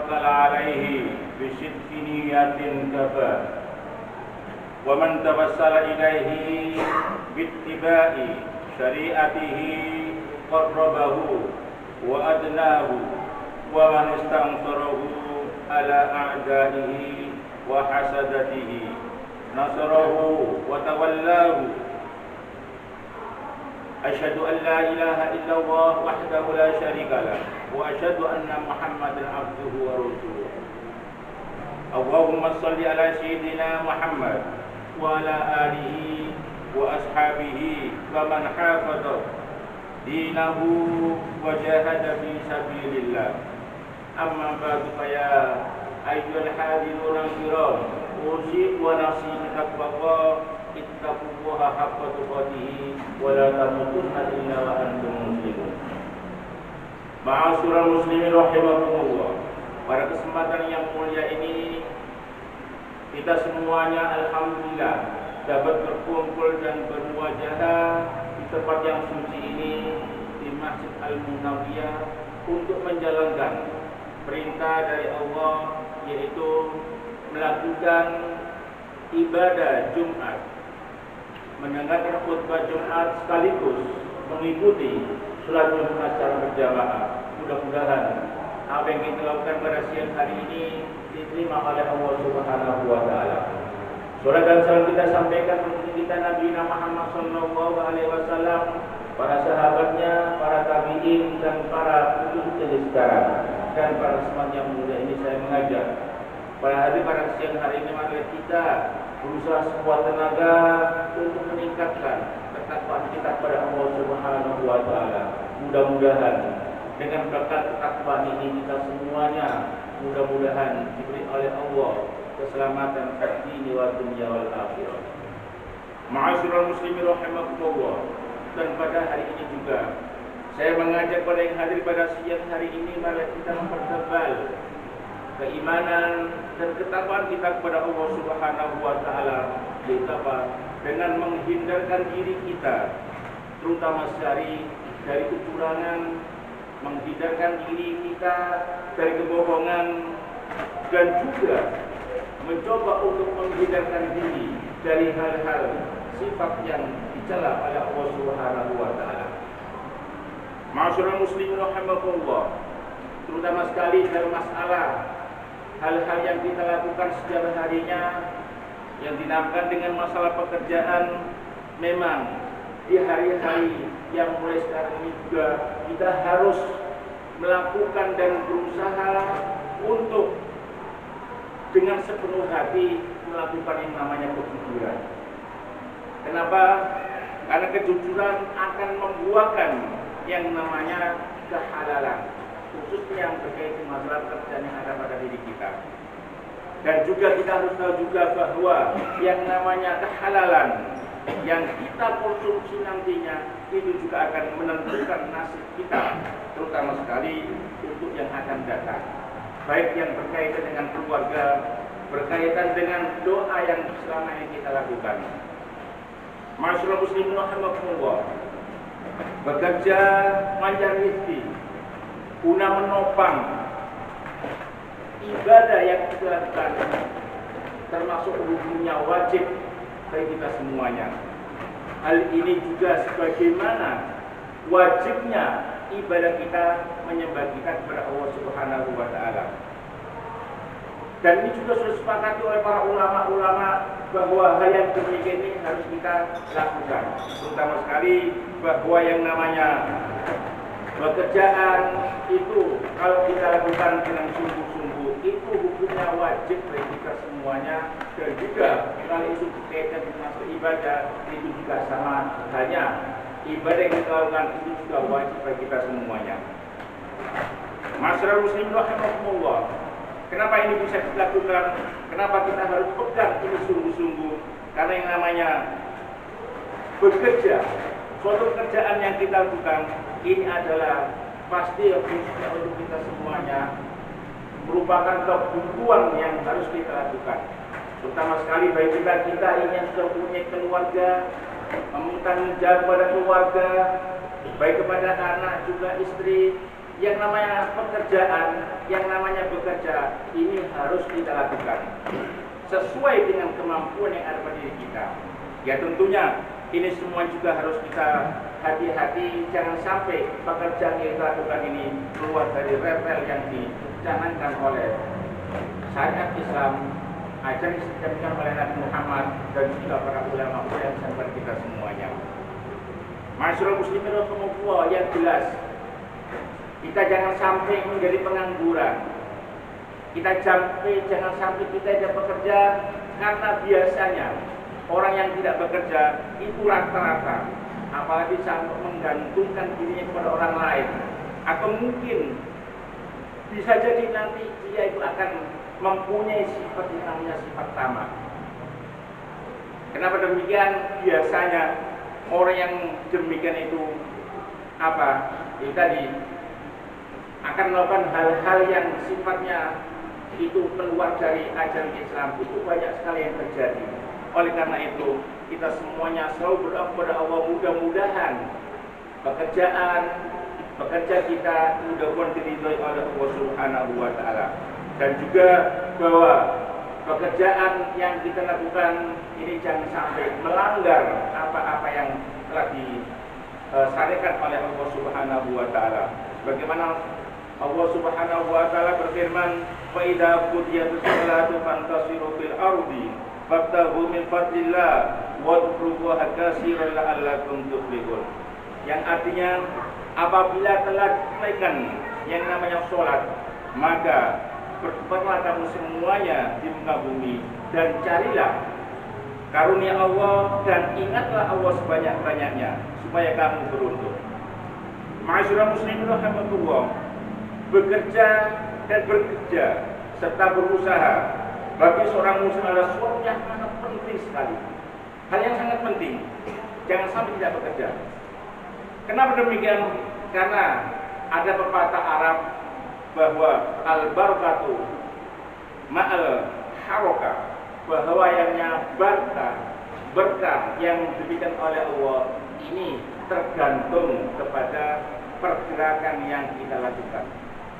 tawakkal alaihi bisidqi niyatin kafah wa man tawassala ilaihi bittiba'i syari'atihi qarrabahu wa adnahu wa man istansarahu ala a'da'ihi wa hasadatihi nasarahu wa tawallahu. Asyhadu an la ilaha illallah wahdahu la syarika lah wa asyhadu anna Muhammadan abduhu wa rasuluh. Allahumma shalli ala sayyidina Muhammad wa ala alihi wa ashabihi wa man hafadha dinahu wa jahada fi sabilillah. Amma ba'du fa ya ayyuhal hadirun al-kiram, usi wa nafsi taqwa ittaqullaha haqqa tuqatih wa la tamutunna illa wa antum muslimun. Ma'asyiral muslimin rahimakumullah. Pada kesempatan yang mulia ini kita semuanya alhamdulillah dapat berkumpul dan bermuajahah di tempat yang suci ini, di Masjid Al-Munawwiyah, untuk menjalankan perintah dari Allah, yaitu melakukan ibadah Jumat, mendengarkan khutbah Jumat sekaligus mengikuti sholat Jumat secara berjamaah. Mudah-mudahan apa yang kita lakukan pada siang hari ini diterima oleh Allah Subhanahu wa taala. Salat dan salam kita sampaikan untuk kita Nabi Muhammad sallallahu alaihi wasallam, para sahabatnya, para tabi'in dan para ulul sekarang, dan para semuanya yang mulia ini saya mengajak pada siang hari ini mari kita berusaha sekuat tenaga untuk meningkatkan ketakwaan kita kepada Allah Subhanahu wa taala. Mudah-mudahan dengan berkat ketakwaan ini kita semuanya mudah-mudahan diberi oleh Allah keselamatan di dunia wal akhirah. Ma'asyiral muslimin rahimakumullah. Dan pada hari ini juga saya mengajak pada yang hadir pada siang hari ini, mari kita mempertebal keimanan dan ketakwaan kita kepada Allah Subhanahu wa taala, yaitu apa? Dengan menghindarkan diri kita terutama dari kecurangan, menghindarkan diri kita dari kebohongan, dan juga mencoba untuk menghindarkan diri dari hal-hal sifat yang dicela oleh Allah Subhanahu wa taala. Ma'asyiral muslimin rahimakumullah, terutama sekali dalam masalah hal-hal yang kita lakukan setiap harinya yang dinamakan dengan masalah pekerjaan. Memang di hari-hari yang mulai sekarang ini juga kita harus melakukan dan berusaha untuk dengan sepenuh hati melakukan yang namanya kejujuran. Kenapa? Karena kejujuran akan membuahkan yang namanya kehalalan, khususnya yang terkait dengan masalah pekerjaan yang ada pada diri kita. Dan juga kita harus tahu juga bahwa yang namanya kehalalan yang kita konsumsi nantinya itu juga akan menentukan nasib kita, terutama sekali untuk yang akan datang, baik yang berkaitan dengan keluarga, berkaitan dengan doa yang selama ini kita lakukan. Masyaallah muslimin rahimakumullah, bekerja mencari rezeki guna menopang ibadah yang kita lakukan, termasuk hukumnya wajib bagi kita semuanya. Hal ini juga sebagaimana wajibnya ibadah kita menyembah kita kepada Allah Subhanahu wa taala. Dan ini juga sudah disepakati oleh para ulama-ulama bahwa hal yang demikian ini harus kita lakukan. Terutama sekali bahwa yang namanya pekerjaan itu kalau kita lakukan dengan sungguh-sungguh itu hukumnya wajib bagi kita semuanya. Dan juga kalau itu berkaitan dengan ibadah itu juga sama halnya, ibadah yang kita lakukan itu juga wajib bagi kita semuanya. Masyarakat muslim rahimahumullah, kenapa ini bisa dilakukan? Kenapa kita harus pegang ini sungguh-sungguh? Karena yang namanya bekerja, suatu pekerjaan yang kita lakukan ini adalah pasti khususnya untuk kita semuanya merupakan kebutuhan yang harus kita lakukan. Terutama sekali bagi kita ini yang sudah punya keluarga, meminta jawab kepada keluarga, baik kepada anak juga istri. Yang namanya pekerjaan, yang namanya bekerja bekerja ini harus kita lakukan sesuai dengan kemampuan yang ada pada diri kita. Ya tentunya ini semua juga harus kita hati-hati, jangan sampai pekerjaan yang kita lakukan ini keluar dari rel yang dicanangkan oleh syariat Islam, ajaran yang disampaikan oleh Nabi Muhammad dan juga para ulama yang sampai kita semuanya. Masyarakat muslimin rahimakumullah, yang jelas kita jangan sampai menjadi pengangguran. Jangan sampai kita tidak bekerja, karena biasanya orang yang tidak bekerja itu rata-rata, apalagi sampai menggantungkan dirinya kepada orang lain, atau mungkin bisa jadi nanti dia itu akan mempunyai sifat yang namanya sifat tamak. Kenapa demikian? Biasanya orang yang demikian itu itu tadi akan melakukan hal-hal yang sifatnya itu keluar dari ajaran Islam. Itu banyak sekali yang terjadi. Oleh karena itu kita semuanya selalu berdoa kepada Allah, mudah-mudahan bekerja kita mudah-mudahan diridhoi oleh Allah Subhanahu wa taala, dan juga bahwa pekerjaan yang kita lakukan ini jangan sampai melanggar apa-apa yang telah disyariatkan oleh Allah Subhanahu wa taala. Bagaimana Allah Subhanahu wa taala berfirman, "Fa idza qudiyatis shalatu fantasiru fil ardi fabtaghu min fadlillah wadhkurullaha katsiran la'allakum tuflihun." Yang artinya apabila telah tunaikan yang namanya sholat, maka berpergilah kamu semuanya di muka bumi dan carilah karunia Allah dan ingatlah Allah sebanyak-banyaknya supaya kamu beruntung. Ma'asyiral muslimin rahimakumullah, bekerja serta berusaha bagi seorang muslim adalah sesuatu yang sangat penting sekali. Hal yang sangat penting, jangan sampai tidak bekerja. Kenapa demikian? Karena ada pepatah Arab bahwa al-barakatu ma'al harokah, bahwa yang berkah yang diberikan oleh Allah ini tergantung kepada pergerakan yang kita lakukan.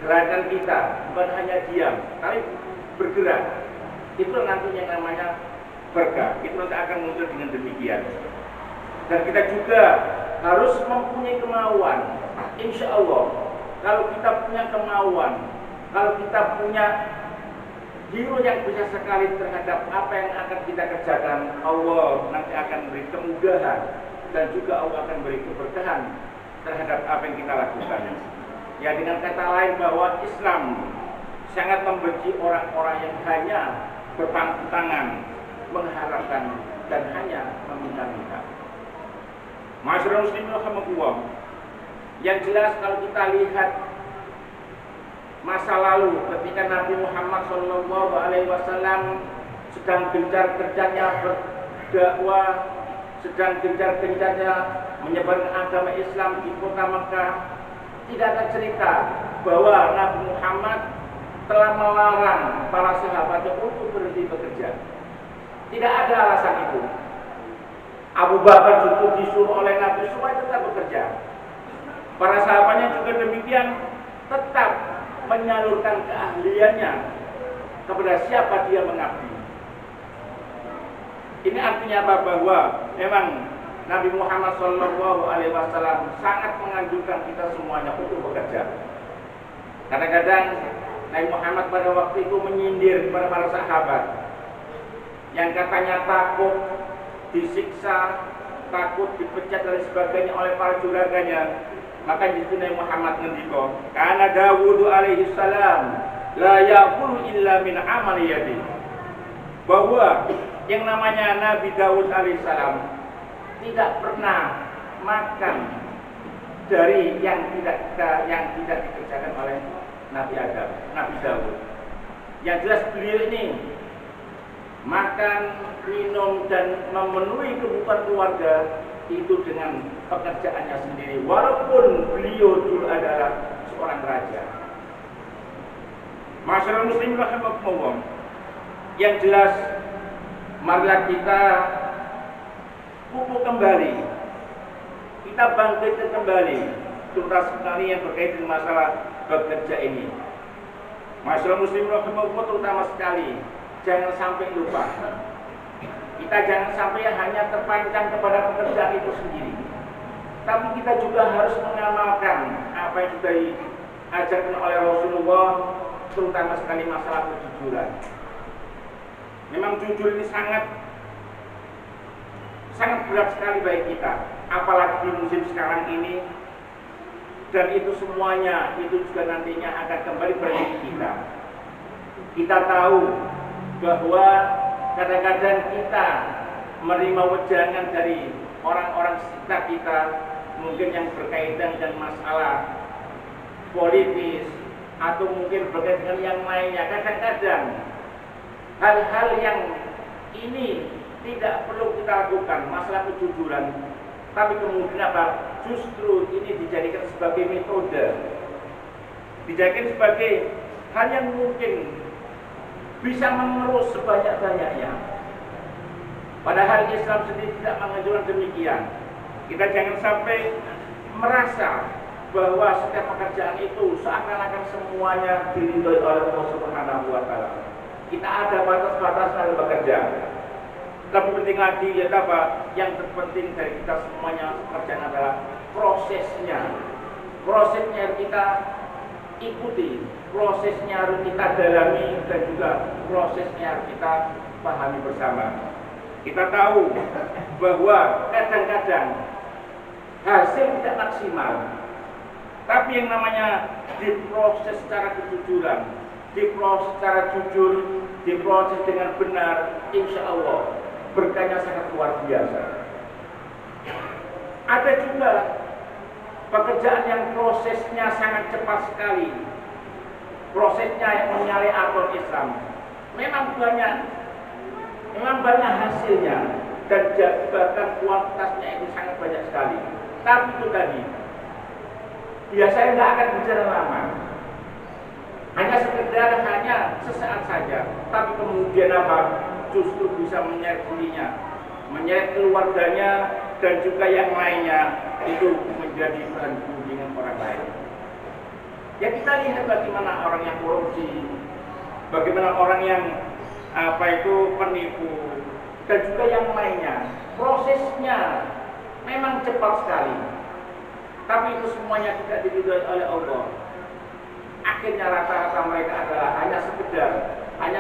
Gerakan kita bukan hanya diam, tapi bergerak. Itu nantinya yang namanya berkah. Itu nanti akan muncul dengan demikian. Dan kita juga harus mempunyai kemauan. Insya Allah, kalau kita punya kemauan, kalau kita punya jiwa yang besar sekali terhadap apa yang akan kita kerjakan, Allah nanti akan beri kemudahan dan juga Allah akan beri keberkahan terhadap apa yang kita lakukan. Ya, dengan kata lain bahwa Islam sangat membenci orang-orang yang hanya berpangku tangan, mengharapkan dan hanya meminta-minta. Masyarakat muslimin rahimakumullah, yang jelas kalau kita lihat masa lalu ketika Nabi Muhammad SAW sedang gencar-gencarnya berdakwah, sedang gencar-gencarnya menyebarkan agama Islam di kota Mekah, tidak ada cerita bahwa Nabi Muhammad telah melarang para sahabatnya untuk berhenti bekerja. Tidak ada alasan itu. Abu Bakar juga disuruh oleh Nabi supaya tetap bekerja. Para sahabatnya juga demikian, tetap menyalurkan keahliannya kepada siapa dia mengabdi. Ini artinya apa? Bahwa memang Nabi Muhammad SAW sangat menganjurkan kita semuanya untuk bekerja. Kadang-kadang Nabi Muhammad pada waktu itu menyindir kepada para sahabat yang katanya takut disiksa, takut dipecat dan sebagainya oleh para juraganya. Maka di situ Nabi Muhammad ngendika, "Kana Dawud alaihi salam la yaqulu illa min amali yadi." Bahwa yang namanya Nabi Dawud alaihissalam tidak pernah makan dari yang tidak dikerjakan oleh Nabi Adam, Nabi Dawud. Yang jelas beliau ini makan, minum dan memenuhi kebutuhan keluarga itu dengan pekerjaannya sendiri, walaupun beliau dulu adalah seorang raja. Masyarakat muslim rahimakumullah, yang jelas marilah kita pupuk kembali, kita bangkitkan kembali tuntas sekali yang berkaitan dengan masalah bekerja ini. Masyaallah muslim rahimahullah, terutama sekali jangan sampai lupa. Kita jangan sampai hanya terpancang kepada pekerjaan itu sendiri, tapi kita juga harus mengamalkan apa yang sudah diajarkan oleh Rasulullah, terutama sekali masalah kejujuran. Memang jujur ini sangat berat sekali bagi kita, apalagi di musim sekarang ini. Dan itu semuanya itu juga nantinya akan kembali bagi kita. Kita tahu bahwa kadang-kadang kita menerima wejangan dari orang-orang sekitar kita, mungkin yang berkaitan dengan masalah politis atau mungkin berkaitan dengan yang lainnya. Kadang-kadang hal-hal yang ini tidak perlu kita lakukan, masalah kejujuran, tapi kemudian apa? Justru ini dijadikan sebagai metode, dijadikan sebagai hal yang mungkin bisa mengerus sebanyak-banyaknya. Padahal Islam sendiri tidak menganjurkan demikian. Kita jangan sampai merasa bahwa setiap pekerjaan itu seakan-akan semuanya diridhoi oleh Allah Subhanahu wa Ta'ala. Kita ada batas-batas dalam bekerja. Tapi penting lagi ya apa? Yang terpenting dari kita semuanya pekerjaan adalah prosesnya. Prosesnya harus kita ikuti, prosesnya harus kita dalami, dan juga prosesnya harus kita pahami bersama. Kita tahu bahwa kadang-kadang hasil tidak maksimal, tapi yang namanya diproses secara kejujuran, diproses secara jujur, diproses dengan benar, insya Allah berkahnya sangat luar biasa. Ada juga pekerjaan yang prosesnya sangat cepat sekali, prosesnya yang menyalahi aturan Islam. Memang banyak hasilnya, dan bahkan kuantitasnya itu sangat banyak sekali. Tapi itu tadi, biasanya tidak akan berjalan lama, hanya sekedar sesaat saja. Tapi kemudian apa? Justru bisa menyeret dirinya, menyeret keluarganya, dan juga yang lainnya itu menjadi bahan dengan orang lain. Ya, kita lihat bagaimana orang yang korupsi, bagaimana orang yang penipu, dan juga yang lainnya. Prosesnya memang cepat sekali, tapi itu semuanya tidak diridhoi oleh Allah. Akhirnya rata-rata mereka adalah hanya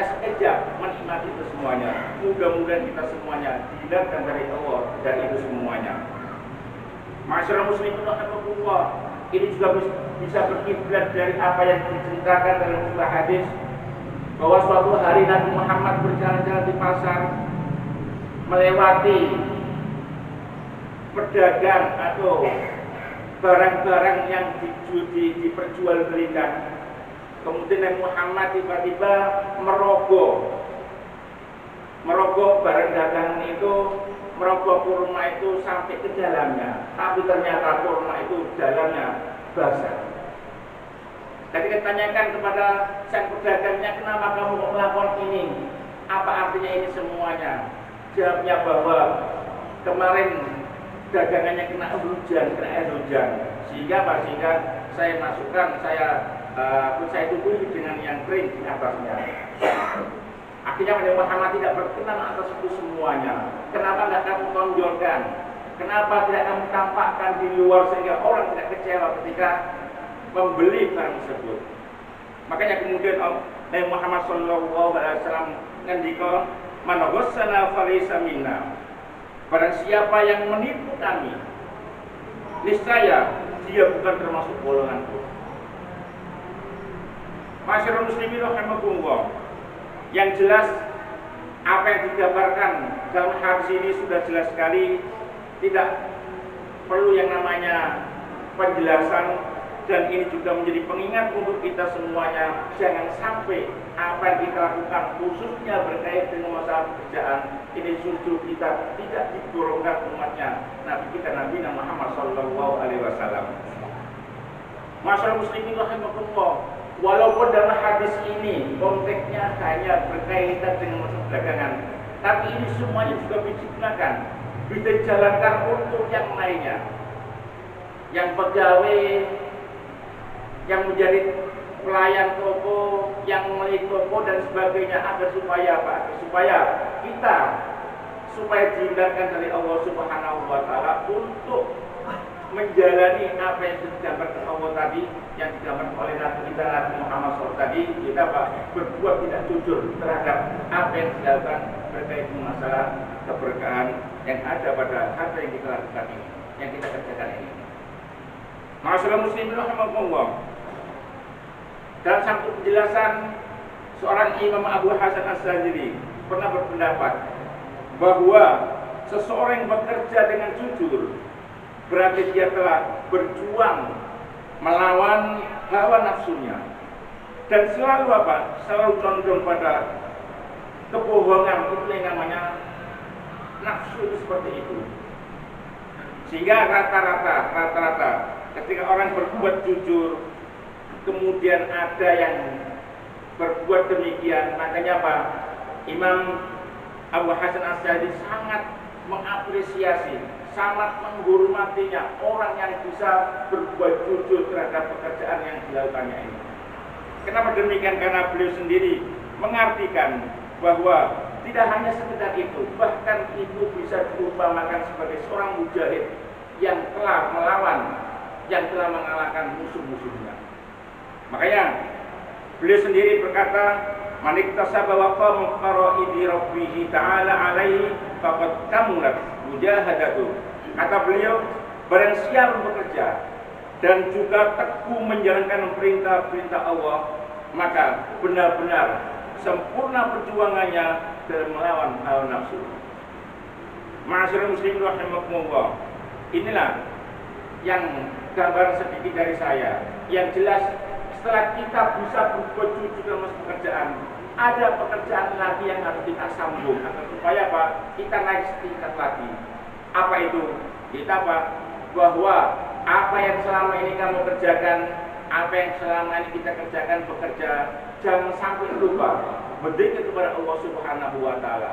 sekejap menikmati itu semuanya. Mudah-mudahan kita semuanya dihindarkan dari Allah dan itu semuanya. Masyarakat muslimin rahimahullah, ini juga bisa berkiblat dari apa yang diceritakan dalam sebuah hadis, bahwa suatu hari Nabi Muhammad berjalan-jalan di pasar, melewati pedagang atau barang-barang yang diperjualbelikan. Kemudian Nabi Muhammad tiba-tiba merogoh barang dagangan itu, merogoh kurma itu sampai ke dalamnya. Tapi ternyata kurma itu dalamnya basah. Ketika ditanyakan kepada sang pedagangnya, kenapa kamu melakukan ini? Apa artinya ini semuanya? Jawabnya bahwa kemarin dagangannya kena air hujan, sehingga saya masukkan, saya tutupi dengan yang kering di atasnya. Akhirnya Nabi Muhammad tidak berkenan atas itu semuanya. Kenapa tidak kamu tonjolkan? Kenapa tidak kamu tampakkan di luar sehingga orang tidak kecewa ketika membeli barang tersebut? Makanya kemudian Nabi Muhammad SAW ngendika, "Man ghassana falaysa minna." Barang siapa yang menipu kami, niscaya dia bukan termasuk golonganku. Masyarakat muslimin rahimahullah, yang jelas apa yang digambarkan dalam hadis ini sudah jelas sekali, tidak perlu yang namanya penjelasan, dan ini juga menjadi pengingat untuk kita semuanya. Jangan sampai apa yang kita lakukan khususnya berkait dengan masalah pekerjaan ini justru kita tidak digolongkan umatnya Nabi kita Nabi Muhammad SAW. Masyaallah muslimin rahimahullah, walaupun dalam hadis ini konteksnya hanya berkaitan dengan masalah dagangan, tapi ini semuanya juga digunakan, bisa dijalankan untuk yang lainnya, yang pegawai, yang menjadi pelayan toko, yang memiliki toko dan sebagainya, agar supaya apa? Supaya dihindarkan dari Allah Subhanahu wa taala untuk menjalani apa yang digambarkan Allah tadi, yang digambarkan oleh Nabi kita Nabi Muhammad SAW tadi, kita berbuat tidak jujur terhadap apa yang dilakukan berkait dengan masalah keberkahan yang ada pada harta yang kita lakukan ini, yang kita kerjakan ini. Masyaallah muslimin rahimakumullah. Dalam satu penjelasan, seorang Imam Abu Hasan As-Sajili pernah berpendapat bahwa seseorang yang bekerja dengan jujur berarti dia telah berjuang melawan hawa nafsunya, dan selalu apa? Selalu condong pada kebohongan. Itu yang namanya nafsu, itu seperti itu. Sehingga rata-rata ketika orang berbuat jujur, kemudian ada yang berbuat demikian, makanya apa? Imam Abu Hasan As-Sajili sangat mengapresiasi, sangat menghormatinya orang yang bisa berbuat jujur terhadap pekerjaan yang dilakukannya ini. Kenapa demikian? Karena beliau sendiri mengartikan bahwa tidak hanya sekedar itu, bahkan itu bisa diumpamakan sebagai seorang mujahid yang telah melawan, yang telah mengalahkan musuh-musuhnya. Makanya beliau sendiri berkata, "Man iktasaba wa qama qara'idi rabbih ta'ala alaihi faqad kamulat mujahadatu." Kata beliau, barang siapa bekerja dan juga teguh menjalankan perintah-perintah Allah, maka benar-benar sempurna perjuangannya dalam melawan hawa nafsu. Ma'asyiral muslimin rahimakumullah. Inilah yang gambaran sedikit dari saya. Yang jelas, setelah kita bisa berbuat jujur dalam pekerjaan, ada pekerjaan lagi yang harus kita sambung agar supaya apa? Kita naik setingkat lagi. Apa itu? Kita apa? Bahwa apa yang selama ini kamu kerjakan, apa yang selama ini kita kerjakan bekerja, jangan sampai lupa berzikir kepada Allah Subhanahu wa taala.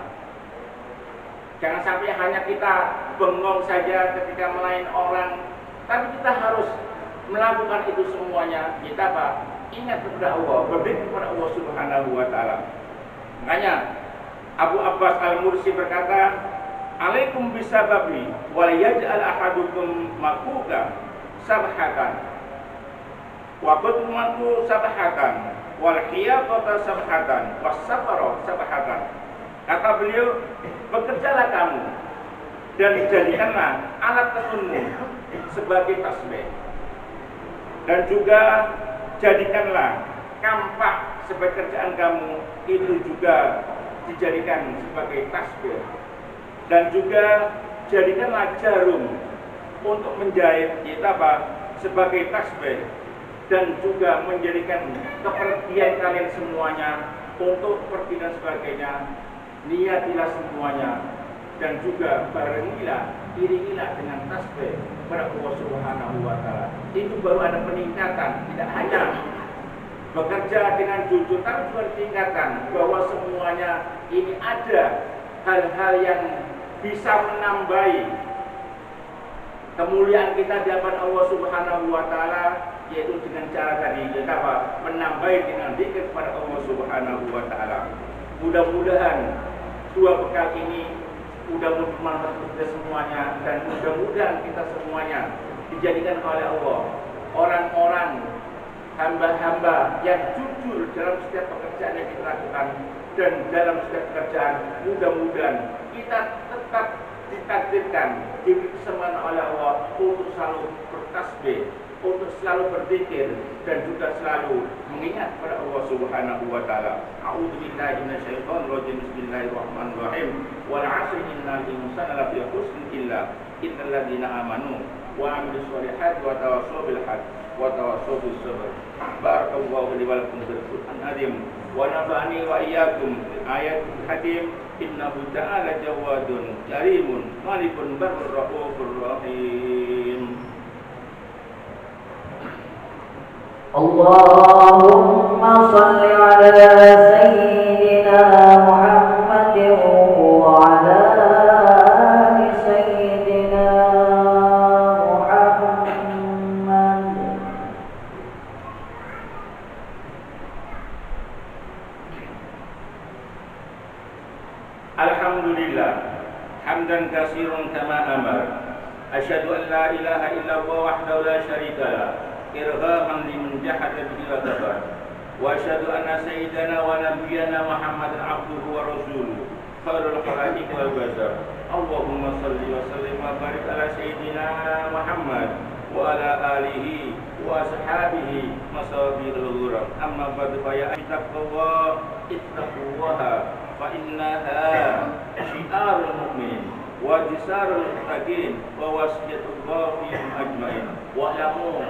Jangan sampai hanya kita bengong saja ketika melayani orang, tapi kita harus melakukan itu semuanya. Kita apa? Ingat kepada Allah, berzikir kepada Allah Subhanahu wa taala. Makanya Abu Abbas Al-Mursi berkata, "Alaikum bisababi wal yaj'al ahadukum makuka sabhatan wa qadmatu sabhatan wal hiyaqata sabhatan was safara sabhatan." Kata beliau, bekerjalah kamu dan jadikanlah alat tenunmu sebagai tasbih, dan juga jadikanlah kampak sebagai kerjaan kamu itu juga dijadikan sebagai tasbih, dan juga jadikanlah jarum untuk menjahit kita apa? Sebagai tasbih, dan juga menjadikan kepergian kalian semuanya untuk pergi dan sebagainya. Niatilah semuanya, dan juga barengilah, iringilah dengan tasbih kepada Allah Subhanahu wa taala. Itu baru ada peningkatan, tidak hanya bekerja dengan jujur, tapi juga tingkatan bahwa semuanya ini ada hal-hal yang bisa menambahi kemuliaan kita di hadapan Allah Subhanahu wa taala, yaitu dengan cara tadi kita apa? Menambahi dengan zikir kepada Allah Subhanahu wa taala. Mudah-mudahan dua bekal ini mudah-mudahan kita semuanya, dan mudah-mudahan kita semuanya dijadikan oleh Allah orang-orang hamba-hamba yang jujur dalam setiap pekerjaan yang kita lakukan, dan dalam setiap pekerjaan mudah-mudahan kita tetap ditakdirkan, diberi kesempatan oleh Allah untuk selalu bertasbih, untuk selalu berzikir, dan juga selalu mengingat kepada Allah Subhanahu wa taala. A'udzubillahi minasyaitonir rajim. Bismillahirrahmanirrahim. Wal 'asri innal insana lafi khusrin illa ladzina amanu wa 'amilus solihati wa tawassaw bil haqqi wa tawassaw bis sabr. Barakallahu li wa lakum fil Qur'anil azim wa nafa'ani wa iyyakum bil ayatil hakim. Innahu ta'ala jawadun karimun malikun barrur rahufur rahim. Allahumma salli ala sayyidina Muhammadin wa ala ali sayyidina Muhammad. Alhamdulillah hamdan katsiran kama amar. Asyhadu an la ilaha illallah wahdahu la syarikalah irghaman liman jahada bihi wa kafar. Wa asyhadu anna sayyidana wa nabiyyana Muhammadan abduhu wa rasuluhu khairul khalaiqi wal bashar. Allahumma shalli wa sallim wa barik ala sayyidina Muhammad wa ala alihi wa ashabihi masabiqul ghuram. Amma ba'du fa ya ittaqullaha fa innaha syiarul mu'min wa jisarul muttaqin wa wasiyatullah fihim ajmain. Wa lamu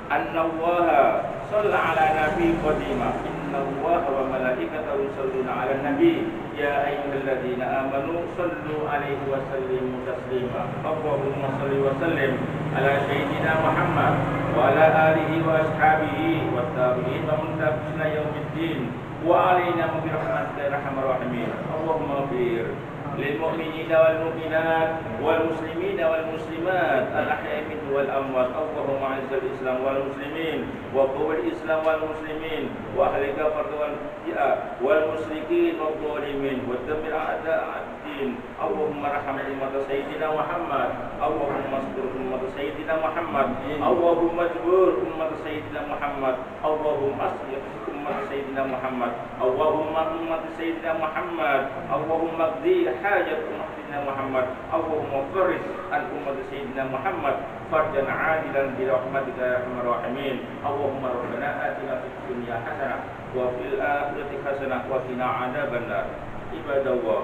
anna Allaha shalla ala nabi qadima inna Allaha wa malaikatahu yusholluna ala nabi ya ayyuhalladzina amanu shallu alaihi wa sallimu taslima. Allahumma shalli wa sallim ala sayyidina Muhammad wa ala alihi wa ashabihi wa tabi'in wa man tabi'ina yaumiddin wa alaina bi rahmatika ya arhamar rahimin. Allahumma ighfir lil mu'minina wal mu'minat wal muslimina wal muslimat al ahya'i minhum wal amwat. Allahumma izzil islam wal muslimin wa qawwil islam wal muslimin wa ahlika fardu wal bid'ah wal musyrikin wal zalimin wa dammir a'da' ad-din. Allahumma arham ummat sayyidina Muhammad. Allahumma astur ummat sayyidina Muhammad. Allahumma jbur ummat sayyidina Muhammad. Allahumma aslih ummat sayyidina Muhammad. Allahumma ummat sayyidina Muhammad. Allahumma qdi hajat ummat sayyidina Muhammad. Allahumma farij an ummat sayyidina Muhammad farjan adilan bi rahmatika ya arhamar rahimin. Allahumma rabbana atina fid dunya hasanah wa fil akhirati hasanah wa qina adzabannar. Ibadallah,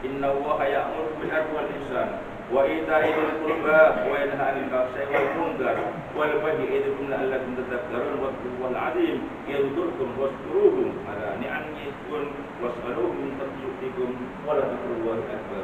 inna Allaha ya'muru bil 'adli wal ihsan wa ita'i dzil qurba wa yanha 'anil fahsya'i wal munkar wal baghi ya'idukum la'allakum tadhakkarun wa dhkurul 'azim yadhkurkum washkuruhu ala ni'amihi was'aluhu min fadlihi wa la dhikrullahi akbar.